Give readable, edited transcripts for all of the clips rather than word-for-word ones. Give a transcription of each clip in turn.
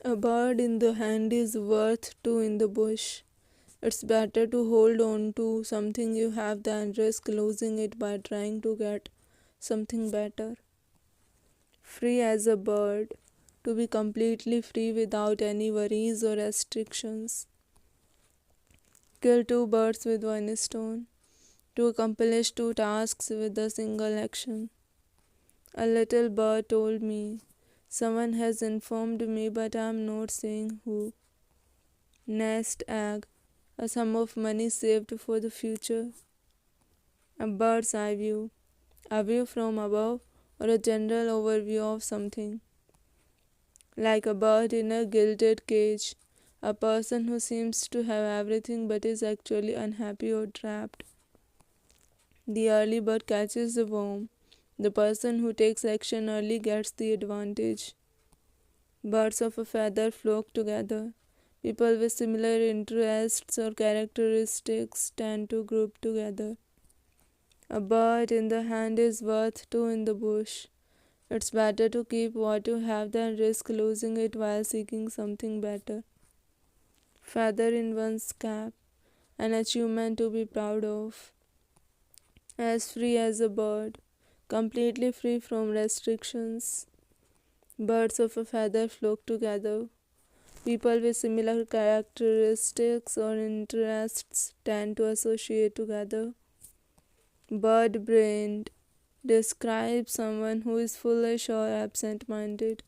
A bird in the hand is worth two in the bush. It's better to hold on to something you have than risk losing it by trying to get something better. Free as a bird, to be completely free without any worries or restrictions. Kill two birds with one stone, to accomplish two tasks with a single action. A little bird told me, someone has informed me, but I am not saying who. Nest egg, a sum of money saved for the future. A bird's eye view, a view from above or a general overview of something. Like a bird in a gilded cage, a person who seems to have everything but is actually unhappy or trapped. The early bird catches the worm. The person who takes action early gets the advantage. Birds of a feather flock together. People with similar interests or characteristics tend to group together. A bird in the hand is worth two in the bush. It's better to keep what you have than risk losing it while seeking something better. Feather in one's cap, an achievement to be proud of. As free as a bird, completely free from restrictions. Birds of a feather flock together. People with similar characteristics or interests tend to associate together. Bird brained describes someone who is foolish or absent minded.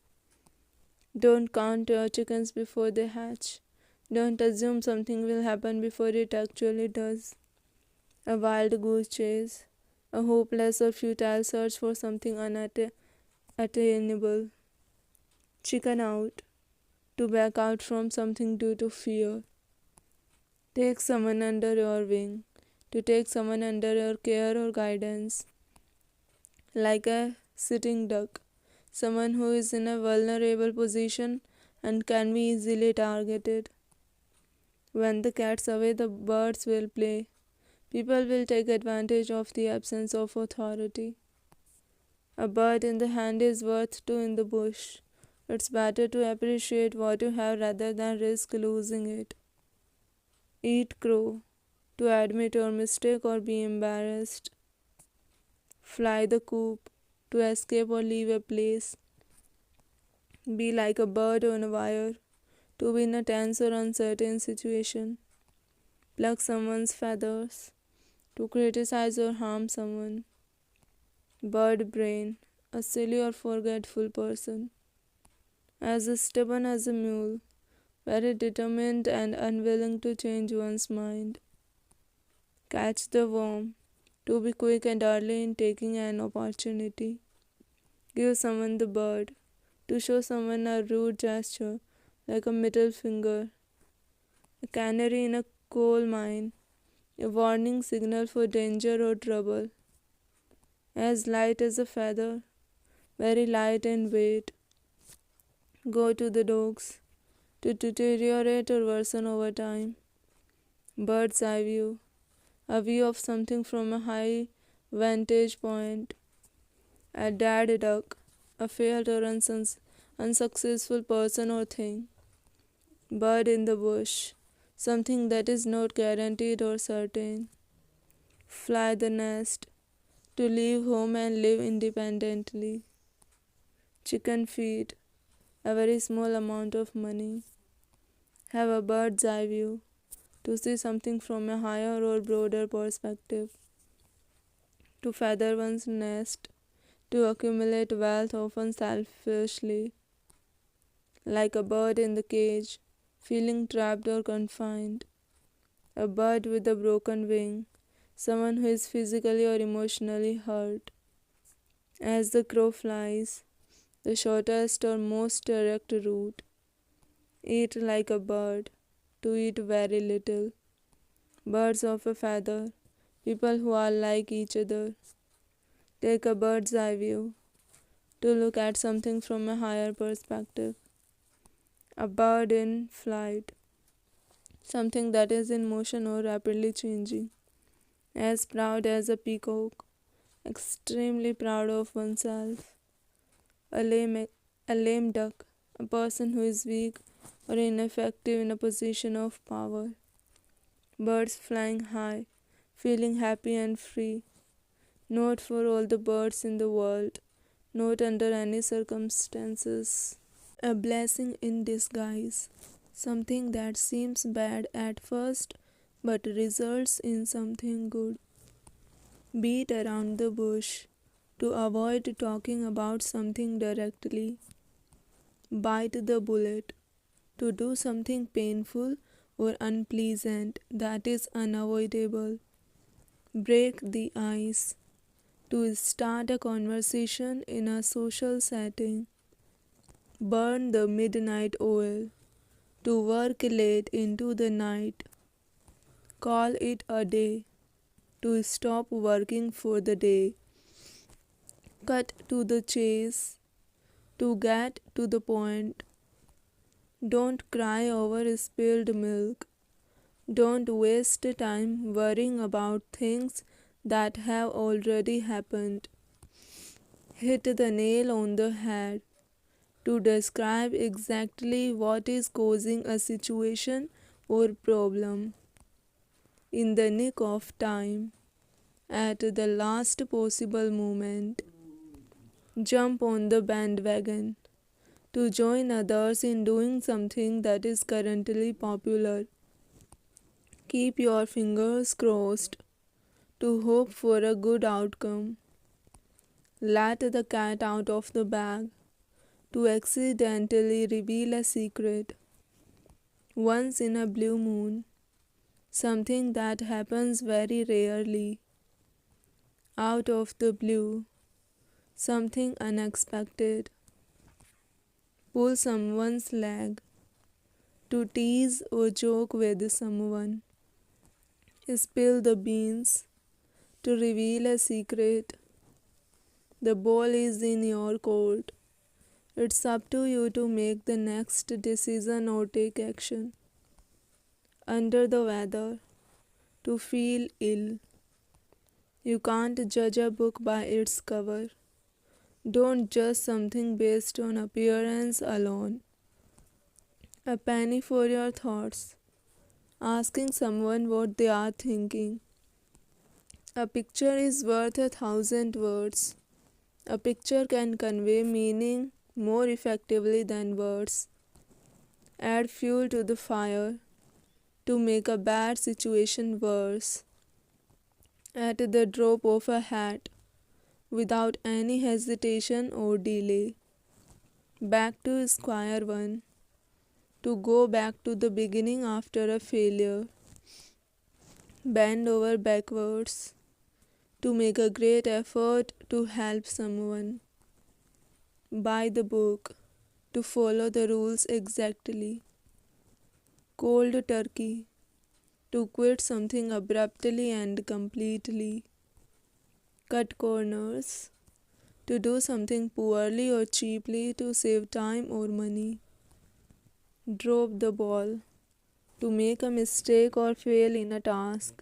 Don't count your chickens before they hatch. Don't assume something will happen before it actually does. A wild goose chase, a hopeless or futile search for something unattainable. Chicken out, to back out from something due to fear. Take someone under your wing, to take someone under your care or guidance. Like a sitting duck, someone who is in a vulnerable position and can be easily targeted. When the cat's away, the birds will play. People will take advantage of the absence of authority. A bird in the hand is worth two in the bush. It's better to appreciate what you have rather than risk losing it. Eat crow, to admit your mistake or be embarrassed. Fly the coop, to escape or leave a place. Be like a bird on a wire, to be in a tense or uncertain situation. Pluck someone's feathers, to criticize or harm someone. Bird brain, a silly or forgetful person. As stubborn as a mule, very determined and unwilling to change one's mind. Catch the worm, to be quick and early in taking an opportunity. Give someone the bird, to show someone a rude gesture like a middle finger. A canary in a coal mine, a warning signal for danger or trouble. As light as a feather, very light in weight. Go to the dogs, to deteriorate or worsen over time. Bird's eye view, a view of something from a high vantage point. A dead duck, a failed or unsuccessful person or thing. Bird in the bush, something that is not guaranteed or certain. Fly the nest, to leave home and live independently. Chicken feed, a very small amount of money. Have a bird's eye view, to see something from a higher or broader perspective. To feather one's nest, to accumulate wealth often selfishly. Like a bird in the cage, feeling trapped or confined. A bird with a broken wing, someone who is physically or emotionally hurt. As the crow flies, the shortest or most direct route. Eat like a bird, to eat very little. Birds of a feather, people who are like each other. Take a bird's eye view, to look at something from a higher perspective. A bird in flight, something that is in motion or rapidly changing. As proud as a peacock, extremely proud of oneself. A lame duck, a person who is weak or ineffective in a position of power. Birds flying high, feeling happy and free. Not for all the birds in the world, not under any circumstances. A blessing in disguise, something that seems bad at first but results in something good. Beat around the bush to avoid talking about something directly. Bite the bullet to do something painful or unpleasant that is unavoidable. Break the ice to start a conversation in a social setting. Burn the midnight oil to work late into the night. Call it a day to stop working for the day. Cut to the chase to get to the point. Don't cry over spilled milk. Don't waste time worrying about things that have already happened. Hit the nail on the head to describe exactly what is causing a situation or problem. In the nick of time, at the last possible moment. Jump on the bandwagon to join others in doing something that is currently popular. Keep your fingers crossed to hope for a good outcome. Let the cat out of the bag to accidentally reveal a secret. Once in a blue moon, something that happens very rarely. Out of the blue, something unexpected. Pull someone's leg to tease or joke with someone. Spill the beans to reveal a secret. The ball is in your court. It's up to you to make the next decision or take action. Under the weather, to feel ill. You can't judge a book by its cover. Don't judge something based on appearance alone. A penny for your thoughts. Asking someone what they are thinking. A picture is worth 1,000 words. A picture can convey meaning more effectively than words. Add fuel to the fire to make a bad situation worse. At the drop of a hat, without any hesitation or delay. Back to square one, to go back to the beginning after a failure. Bend over backwards, to make a great effort to help someone. Buy the book, to follow the rules exactly. Cold turkey, to quit something abruptly and completely. Cut corners, to do something poorly or cheaply to save time or money. Drop the ball, to make a mistake or fail in a task.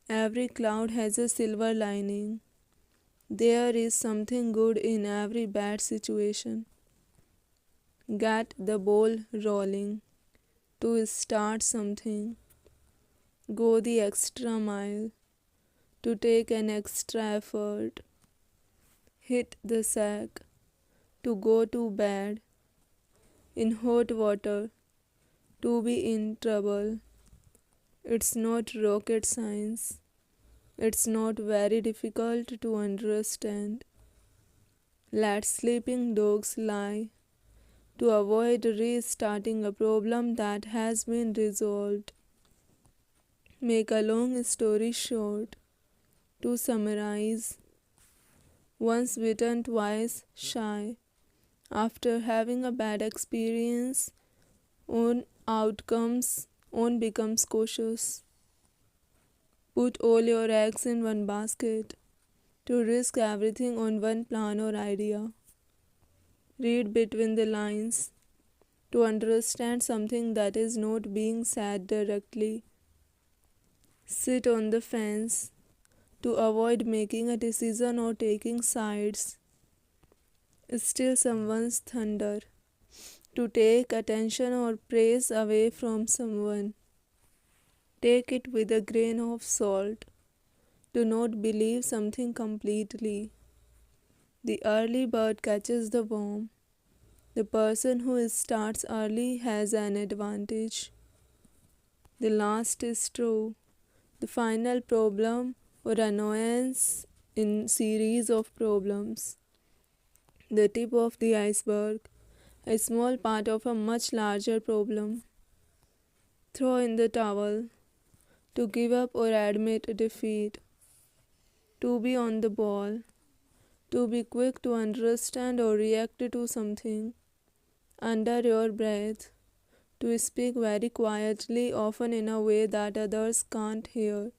Every cloud has a silver lining. There is something good in every bad situation. Get the ball rolling, to start something. Go the extra mile, to take an extra effort. Hit the sack, to go to bed. In hot water, to be in trouble. It's not rocket science. It's not very difficult to understand. Let sleeping dogs lie, to avoid restarting a problem that has been resolved. Make a long story short, to summarize. Once bitten, twice shy. After having a bad experience, on becomes cautious. Put all your eggs in one basket, to risk everything on one plan or idea. Read between the lines, to understand something that is not being said directly. Sit on the fence, to avoid making a decision or taking sides. Steal someone's thunder, to take attention or praise away from someone. Take it with a grain of salt. Do not believe something completely. The early bird catches the worm. The person who starts early has an advantage. The last is true. The final problem or annoyance in series of problems. The tip of the iceberg, a small part of a much larger problem. Throw in the towel. To give up or admit defeat. To be on the ball. To be quick to understand or react to something. Under your breath. To speak very quietly, often in a way that others can't hear.